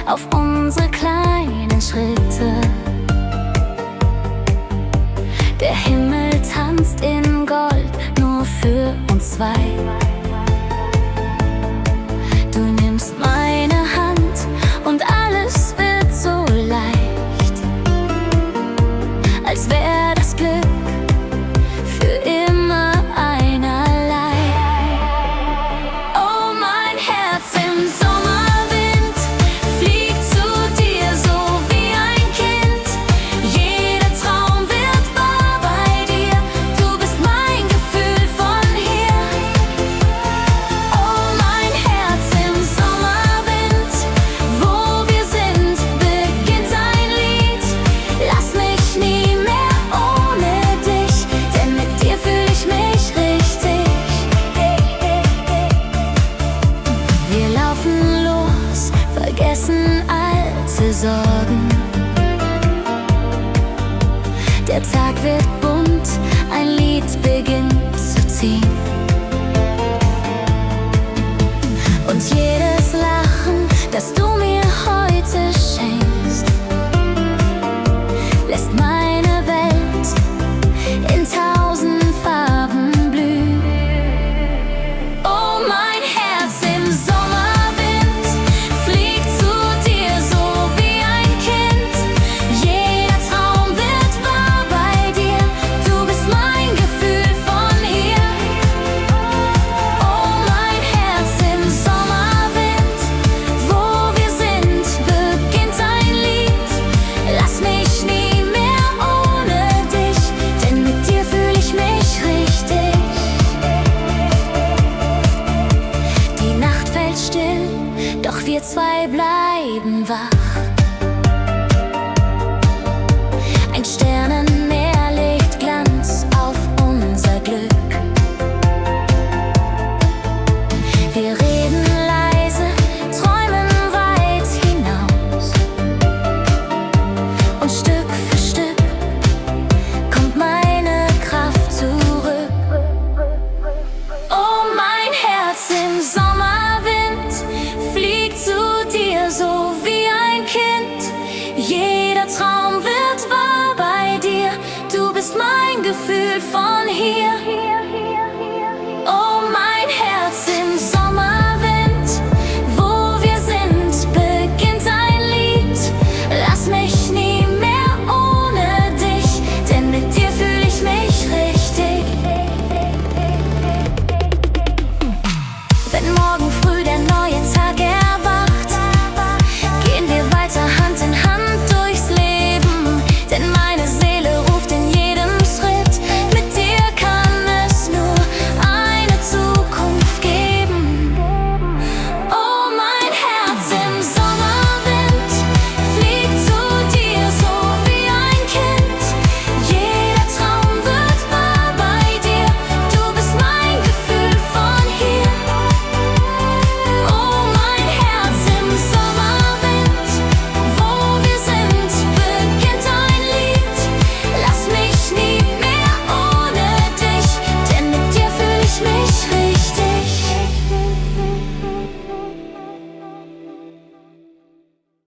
auf unsere kleinen Schritte. Der Himmel tanzt in Gold, nur für uns zwei. Du nimmst meine Hand und alles wird so leicht, als wäre das Glück für immer einerlei. Oh, mein Herz im Sommerwind fliegt zu dir so wie ein Kind. Jeder Traum wird wahr bei dir, du bist mein Gefühl von hier. Oh, mein Herz im Sommerwind, wo wir sind, beginnt ein Lied. Lass mich nie mehr ohne dich, denn mit dir fühle ich mich richtig. Wir laufen los, vergessen alte Sorgen. Der Tag wird bunt, ein Lied beginnt zu ziehen. Und jedes Lachen, das du mir heute schenkst, lässt meine Welt in 1000 Farben blühen. Oh, mein Herz im Sommerwind fliegt zu dir so wie ein Kind. Jeder Traum wird wahr bei dir, du bist mein Gefühl von hier. Oh, mein Herz im Sommerwind, wo wir sind, beginnt ein Lied. Lass mich nie mehr ohne dich, denn mit dir fühle ich mich richtig. Die Nacht fällt still, doch wir zwei bleiben wach. Ein Sternenmeer legt Glanz auf unser Glück. Wir reden leise, träumen weit hinaus. Und Stück für Stück kommt meine Kraft zurück. Oh, mein Herz im Sommerwind fliegt zu dir so wie ein Kind. Jeder Traum wird wahr bei dir, du bist mein Gefühl von hier. Oh, mein Herz im Sommerwind, wo wir sind, beginnt ein Lied. Lass mich nie mehr ohne dich, denn mit dir fühle ich mich richtig. Wenn morgen früh